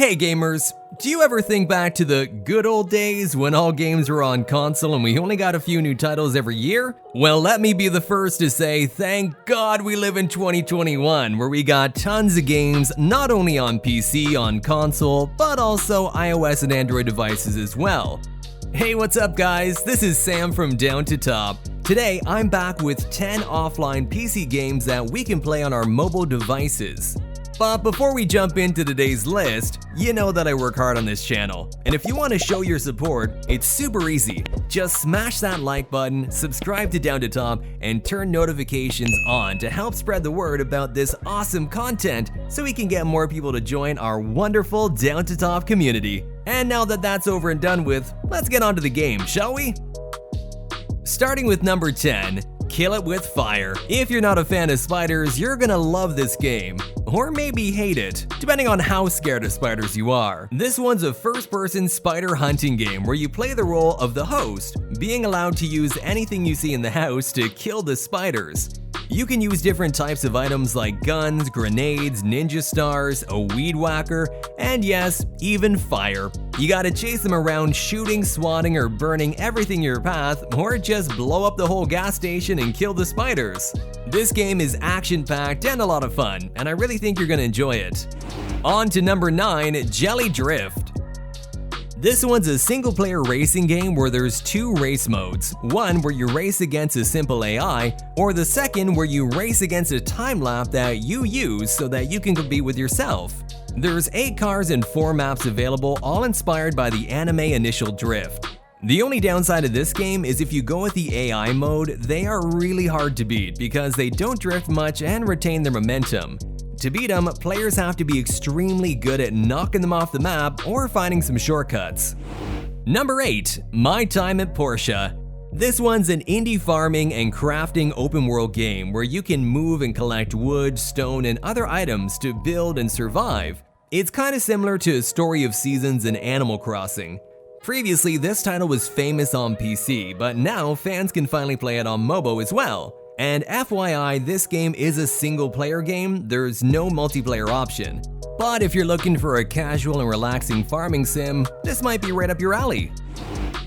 Hey gamers, do you ever think back to the good old days when all games were on console and we only got a few new titles every year? Well, let me be the first to say thank God we live in 2021, where we got tons of games not only on PC, on console, but also iOS and Android devices as well. Hey, what's up guys? This is Sam from Down to Top. Today, I'm back with 10 offline PC games that we can play on our mobile devices. But before we jump into today's list, you know that I work hard on this channel. And if you want to show your support, it's super easy. Just smash that like button, subscribe to Down to Top, and turn notifications on to help spread the word about this awesome content so we can get more people to join our wonderful Down to Top community. And now that that's over and done with, let's get on to the game, shall we? Starting with number 10. Kill It With Fire. If you're not a fan of spiders, you're gonna love this game. Or maybe hate it, depending on how scared of spiders you are. This one's a first-person spider hunting game where you play the role of the host, being allowed to use anything you see in the house to kill the spiders. You can use different types of items like guns, grenades, ninja stars, a weed whacker, and yes, even fire. You gotta chase them around shooting, swatting, or burning everything in your path, or just blow up the whole gas station and kill the spiders. This game is action-packed and a lot of fun, and I really think you're gonna enjoy it. On to number 9, Jelly Drift. This one's a single-player racing game where there's two race modes, one where you race against a simple AI, or the second where you race against a time lap that you use so that you can compete with yourself. There's 8 cars and 4 maps available, all inspired by the anime Initial Drift. The only downside of this game is if you go with the AI mode, they are really hard to beat because they don't drift much and retain their momentum. To beat them, players have to be extremely good at knocking them off the map or finding some shortcuts. Number 8. My Time at Portia. This one's an indie farming and crafting open world game where you can move and collect wood, stone, and other items to build and survive. It's kinda similar to A Story of Seasons and Animal Crossing. Previously, this title was famous on PC, but now fans can finally play it on mobile as well. And FYI, this game is a single-player game, there's no multiplayer option. But if you're looking for a casual and relaxing farming sim, this might be right up your alley.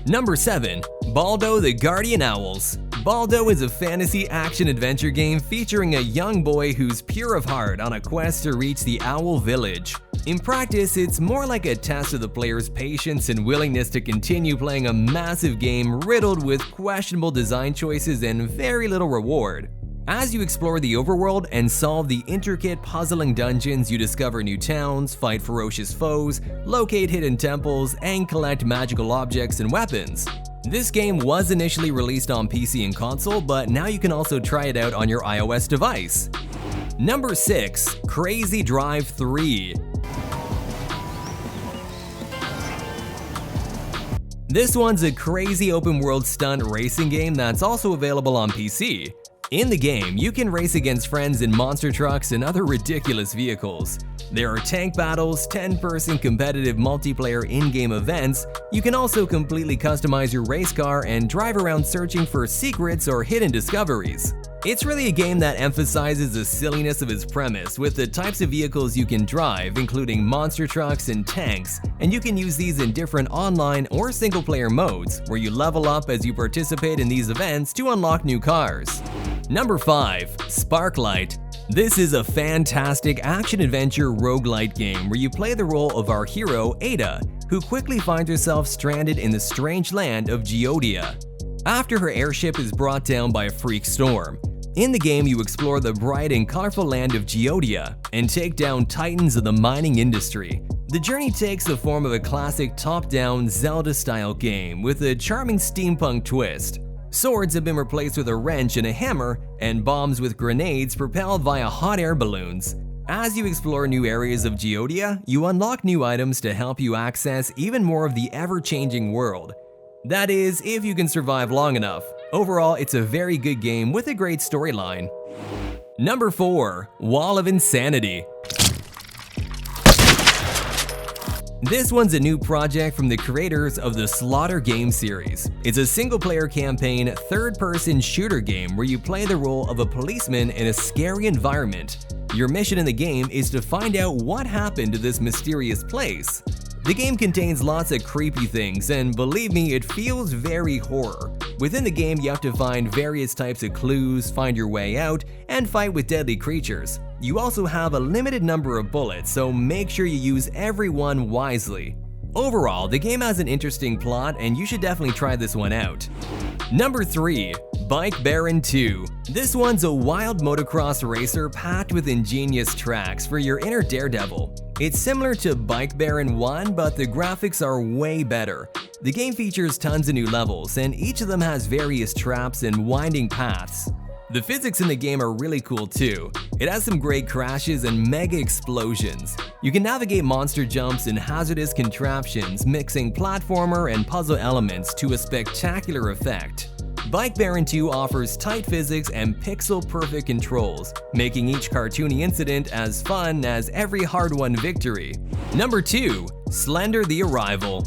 Number 7. Baldo the Guardian Owls. Baldo is a fantasy action-adventure game featuring a young boy who's pure of heart on a quest to reach the Owl Village. In practice, it's more like a test of the player's patience and willingness to continue playing a massive game riddled with questionable design choices and very little reward. As you explore the overworld and solve the intricate puzzling dungeons, you discover new towns, fight ferocious foes, locate hidden temples, and collect magical objects and weapons. This game was initially released on PC and console, but now you can also try it out on your iOS device. Number 6. Crazy Drive 3. This one's a crazy open-world stunt racing game that's also available on PC. In the game, you can race against friends in monster trucks and other ridiculous vehicles. There are tank battles, 10-person competitive multiplayer in-game events. You can also completely customize your race car and drive around searching for secrets or hidden discoveries. It's really a game that emphasizes the silliness of its premise with the types of vehicles you can drive, including monster trucks and tanks, and you can use these in different online or single-player modes, where you level up as you participate in these events to unlock new cars. Number 5. Sparklite. This is a fantastic action-adventure roguelite game where you play the role of our hero, Ada, who quickly finds herself stranded in the strange land of Geodia after her airship is brought down by a freak storm. In the game, you explore the bright and colorful land of Geodia and take down titans of the mining industry. The journey takes the form of a classic top-down Zelda-style game with a charming steampunk twist. Swords have been replaced with a wrench and a hammer, and bombs with grenades propelled via hot air balloons. As you explore new areas of Geodia, you unlock new items to help you access even more of the ever-changing world. That is, if you can survive long enough. Overall, it's a very good game with a great storyline. Number 4. Wall of Insanity. This one's a new project from the creators of the Slaughter game series. It's a single-player campaign, third-person shooter game where you play the role of a policeman in a scary environment. Your mission in the game is to find out what happened to this mysterious place. The game contains lots of creepy things, and believe me, it feels very horror. Within the game, you have to find various types of clues, find your way out, and fight with deadly creatures. You also have a limited number of bullets, so make sure you use every one wisely. Overall, the game has an interesting plot, and you should definitely try this one out. Number 3. Bike Baron 2. This one's a wild motocross racer packed with ingenious tracks for your inner daredevil. It's similar to Bike Baron 1, but the graphics are way better. The game features tons of new levels, and each of them has various traps and winding paths. The physics in the game are really cool too. It has some great crashes and mega explosions. You can navigate monster jumps and hazardous contraptions, mixing platformer and puzzle elements to a spectacular effect. Bike Baron 2 offers tight physics and pixel-perfect controls, making each cartoony incident as fun as every hard-won victory. Number 2. Slender the Arrival.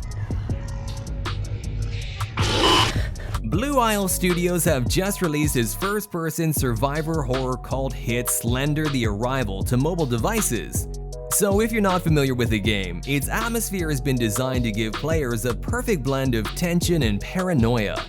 Blue Isle Studios have just released its first-person survivor horror cult hit Slender the Arrival to mobile devices. So if you're not familiar with the game, its atmosphere has been designed to give players a perfect blend of tension and paranoia.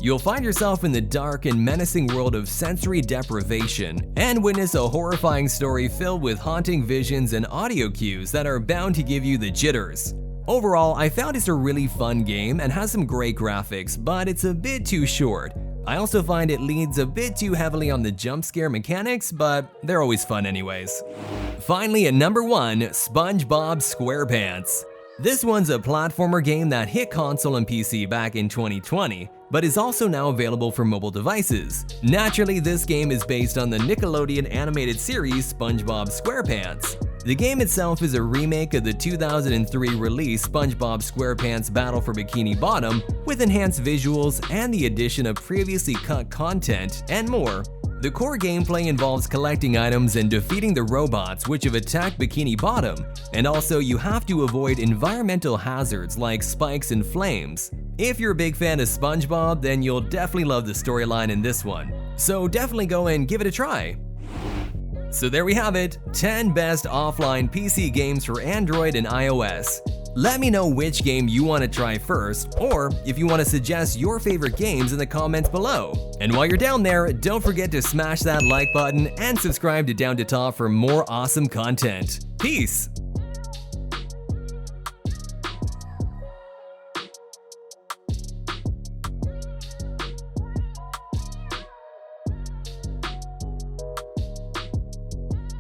You'll find yourself in the dark and menacing world of sensory deprivation and witness a horrifying story filled with haunting visions and audio cues that are bound to give you the jitters. Overall, I found it's a really fun game and has some great graphics, but it's a bit too short. I also find it leans a bit too heavily on the jump scare mechanics, but they're always fun anyways. Finally, at number 1, SpongeBob SquarePants. This one's a platformer game that hit console and PC back in 2020, but is also now available for mobile devices. Naturally, this game is based on the Nickelodeon animated series SpongeBob SquarePants. The game itself is a remake of the 2003 release SpongeBob SquarePants Battle for Bikini Bottom, with enhanced visuals and the addition of previously cut content and more. The core gameplay involves collecting items and defeating the robots which have attacked Bikini Bottom, and also you have to avoid environmental hazards like spikes and flames. If you're a big fan of SpongeBob, then you'll definitely love the storyline in this one. So definitely go and give it a try. So there we have it, 10 best offline PC games for Android and iOS. Let me know which game you want to try first, or if you want to suggest your favorite games in the comments below. And while you're down there, don't forget to smash that like button and subscribe to Down to Top for more awesome content. Peace!